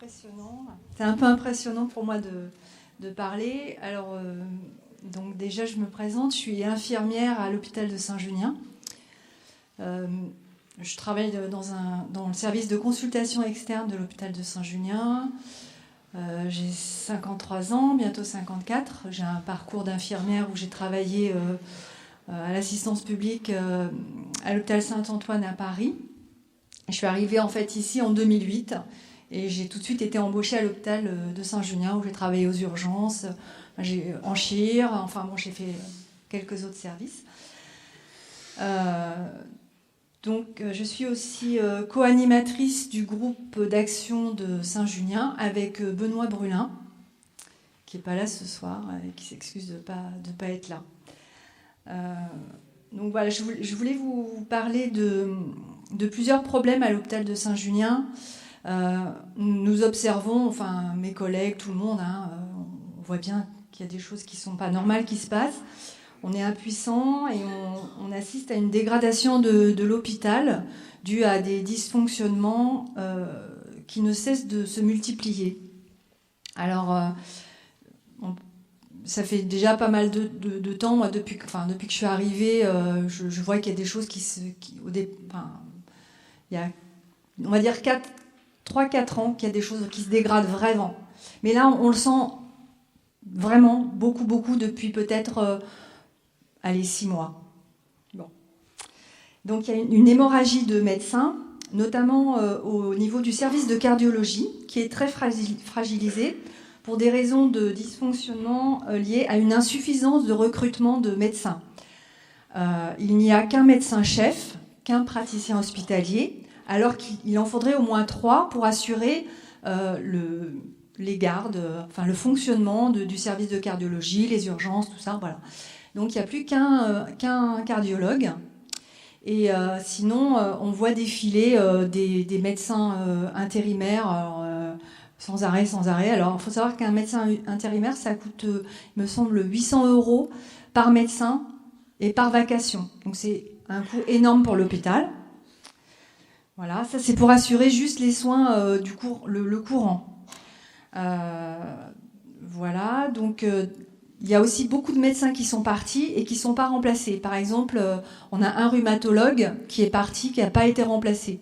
impressionnant. C'est un peu impressionnant pour moi de parler. Alors, donc déjà, je me présente. Je suis infirmière à l'hôpital de Saint-Junien. Je travaille dans le service de consultation externe de l'hôpital de Saint-Junien. J'ai 53 ans, bientôt 54. J'ai un parcours d'infirmière où j'ai travaillé à l'assistance publique à l'hôpital Saint-Antoine à Paris. Je suis arrivée en fait ici en 2008 et j'ai tout de suite été embauchée à l'hôpital de Saint-Junien où j'ai travaillé aux urgences, en chir, enfin bon, j'ai fait quelques autres services. Donc je suis aussi co-animatrice du groupe d'action de Saint-Junien avec Benoît Brulin, qui n'est pas là ce soir et qui s'excuse de pas être là. Donc voilà, je voulais vous parler de plusieurs problèmes à l'hôpital de Saint-Junien. Nous observons, enfin mes collègues, tout le monde, on voit bien qu'il y a des choses qui ne sont pas normales qui se passent. On est impuissant et on assiste à une dégradation de l'hôpital due à des dysfonctionnements qui ne cessent de se multiplier. Alors, ça fait déjà pas mal de temps, moi, depuis que je suis arrivée, je vois qu'il y a des choses il y a, on va dire, 3-4 ans, qu'il y a des choses qui se dégradent vraiment. Mais là, on le sent vraiment beaucoup depuis peut-être... 6 mois. Bon. Donc il y a une hémorragie de médecins, notamment au niveau du service de cardiologie, qui est très fragilisé pour des raisons de dysfonctionnement liées à une insuffisance de recrutement de médecins. Il n'y a qu'un médecin-chef, qu'un praticien hospitalier, alors qu'il en faudrait au moins 3 pour assurer les gardes, le fonctionnement du service de cardiologie, les urgences, tout ça, voilà. Donc il n'y a plus qu'un cardiologue. Et sinon, on voit défiler des médecins intérimaires sans arrêt. Alors il faut savoir qu'un médecin intérimaire, ça coûte, il me semble, 800 € par médecin et par vacation. Donc c'est un coût énorme pour l'hôpital. Voilà, ça c'est pour assurer juste les soins le courant. Voilà, donc... il y a aussi beaucoup de médecins qui sont partis et qui ne sont pas remplacés. Par exemple, on a un rhumatologue qui est parti, qui n'a pas été remplacé.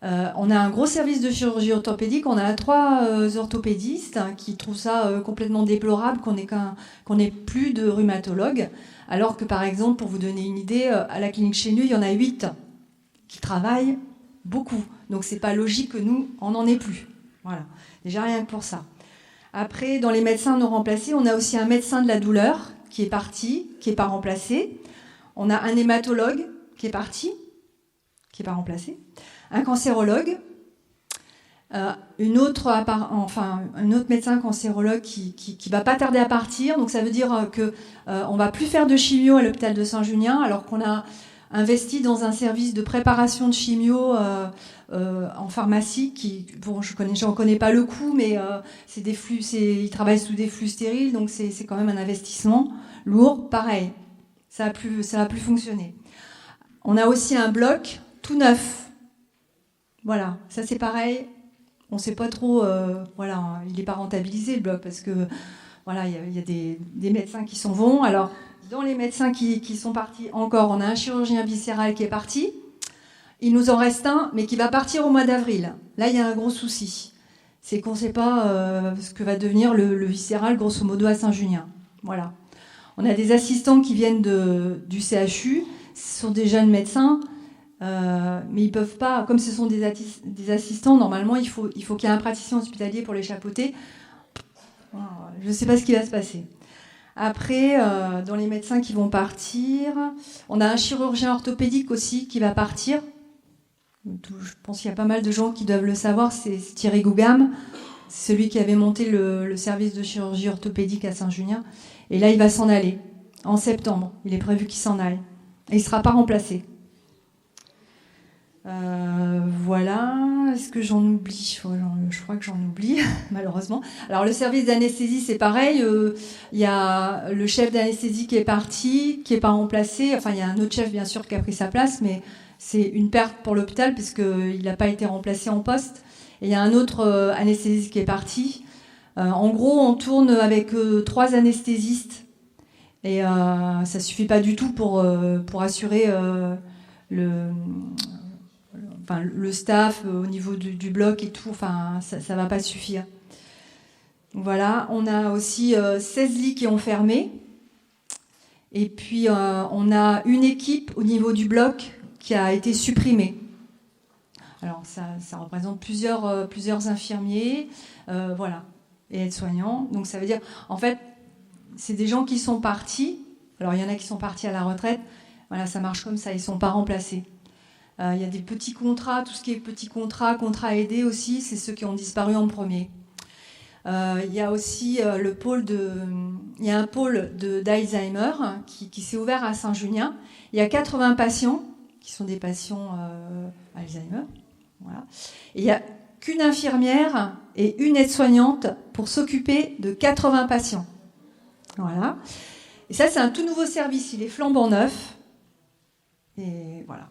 On a un gros service de chirurgie orthopédique, on a 3 orthopédistes qui trouvent ça complètement déplorable qu'on ait plus de rhumatologues. Alors que, par exemple, pour vous donner une idée, à la clinique chez nous, il y en a 8 qui travaillent beaucoup. Donc, ce n'est pas logique que nous, on n'en ait plus. Voilà, déjà rien que pour ça. Après, dans les médecins non remplacés, on a aussi un médecin de la douleur qui est parti, qui n'est pas remplacé. On a un hématologue qui est parti, qui n'est pas remplacé. Un cancérologue. Un autre médecin cancérologue qui va pas tarder à partir. Donc ça veut dire qu'on va plus faire de chimio à l'hôpital de Saint-Junien, alors qu'on a investi dans un service de préparation de chimio en pharmacie j'en connais pas le coût, mais c'est des flux, ils travaillent sous des flux stériles, donc c'est quand même un investissement lourd. Pareil, ça a plus fonctionné. On a aussi un bloc tout neuf. Voilà, ça c'est pareil. On sait pas trop. Il n'est pas rentabilisé le bloc parce que voilà, il y a des médecins qui s'en vont. Alors dans les médecins qui sont partis encore, on a un chirurgien viscéral qui est parti. Il nous en reste un, mais qui va partir au mois d'avril. Là, il y a un gros souci. C'est qu'on ne sait pas ce que va devenir le viscéral, grosso modo, à Saint-Junien. Voilà. On a des assistants qui viennent du CHU. Ce sont des jeunes médecins, mais ils ne peuvent pas... Comme ce sont des assistants, normalement, il faut qu'il y ait un praticien hospitalier pour les chapeauter. Je ne sais pas ce qui va se passer. Après, dans les médecins qui vont partir, on a un chirurgien orthopédique aussi qui va partir. Je pense qu'il y a pas mal de gens qui doivent le savoir, c'est Thierry Gougam, c'est celui qui avait monté le service de chirurgie orthopédique à Saint-Junien. Et là, il va s'en aller en septembre. Il est prévu qu'il s'en aille. Et il ne sera pas remplacé. Voilà. Est-ce que j'en oublie ? Je crois que j'en oublie, malheureusement. Alors, le service d'anesthésie, c'est pareil. Il y a le chef d'anesthésie qui est parti, qui n'est pas remplacé. Enfin, il y a un autre chef, bien sûr, qui a pris sa place, mais c'est une perte pour l'hôpital puisqu'il n'a pas été remplacé en poste. Et il y a un autre anesthésiste qui est parti. En gros, on tourne avec 3 anesthésistes. Et ça suffit pas du tout pour assurer le staff au niveau du bloc et tout. Enfin, ça va pas suffire. Voilà, on a aussi 16 lits qui ont fermé. Et puis, on a une équipe au niveau du bloc qui a été supprimée. Alors, ça représente plusieurs infirmiers, voilà, et aides-soignants. Donc, ça veut dire, en fait, c'est des gens qui sont partis. Alors, il y en a qui sont partis à la retraite. Voilà, ça marche comme ça, ils ne sont pas remplacés. Il y a des petits contrats, tout ce qui est petits contrats aidés aussi, c'est ceux qui ont disparu en premier. Il y a aussi il y a un pôle d'Alzheimer qui s'est ouvert à Saint-Junien. Il y a 80 patients qui sont des patients Alzheimer. Voilà. Et il n'y a qu'une infirmière et une aide-soignante pour s'occuper de 80 patients. Voilà. Et ça, c'est un tout nouveau service. Il est flambant neuf. Et voilà.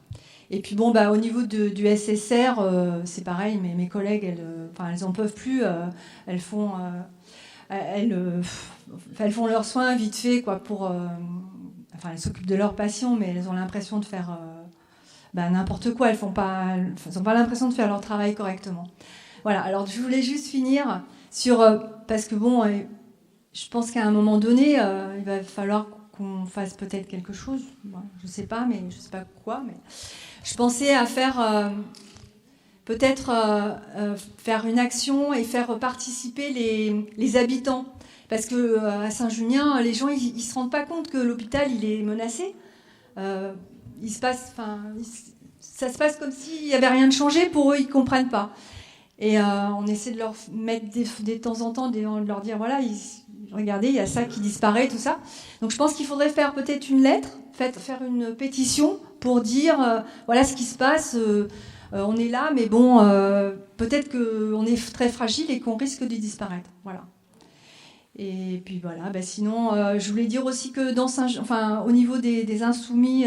Et puis bon, au niveau du SSR, c'est pareil, mais mes collègues, elles en peuvent plus. Elles font leurs soins vite fait, quoi, elles s'occupent de leurs patients, mais elles ont l'impression de faire n'importe quoi. Elles n'ont pas l'impression de faire leur travail correctement. Voilà. Alors je voulais juste finir sur parce que bon, je pense qu'à un moment donné, il va falloir qu'on fasse peut-être quelque chose. Bon, je sais pas quoi, mais je pensais à faire faire une action et faire participer les habitants. Parce que à Saint-Junien, les gens ils se rendent pas compte que l'hôpital il est menacé. Ça se passe comme s'il n'y avait rien de changé. Pour eux, ils comprennent pas. Et on essaie de leur mettre de temps en temps, de leur dire voilà, regardez, il y a ça qui disparaît, tout ça. Donc je pense qu'il faudrait faire peut-être une lettre, faire une pétition pour dire voilà ce qui se passe. On est là, mais bon, peut-être qu'on est très fragile et qu'on risque de disparaître. Voilà. Et puis voilà. Sinon, je voulais dire aussi que au niveau des insoumis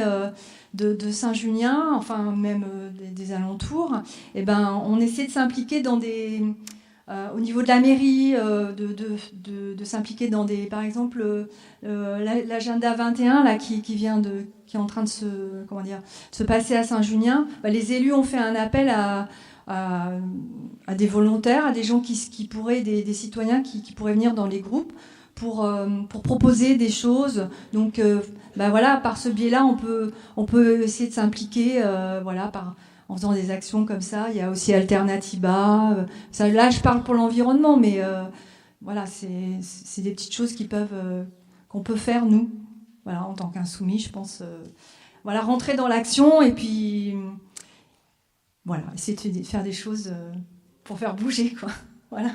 de Saint-Junien, enfin même des alentours, on essaie de s'impliquer dans au niveau de la mairie, de s'impliquer dans par exemple, l'agenda 21 là, qui est en train de se passer à Saint-Junien. Les élus ont fait un appel à des volontaires, à des gens qui pourraient, des citoyens qui pourraient venir dans les groupes pour proposer des choses. Donc, voilà, par ce biais-là, on peut essayer de s'impliquer, en faisant des actions comme ça. Il y a aussi Alternatiba. Là, je parle pour l'environnement, mais voilà, c'est des petites choses qu'on peut faire, nous, voilà, en tant qu'insoumis, je pense. Voilà, rentrer dans l'action et puis voilà, essayer de faire des choses pour faire bouger, quoi. Voilà.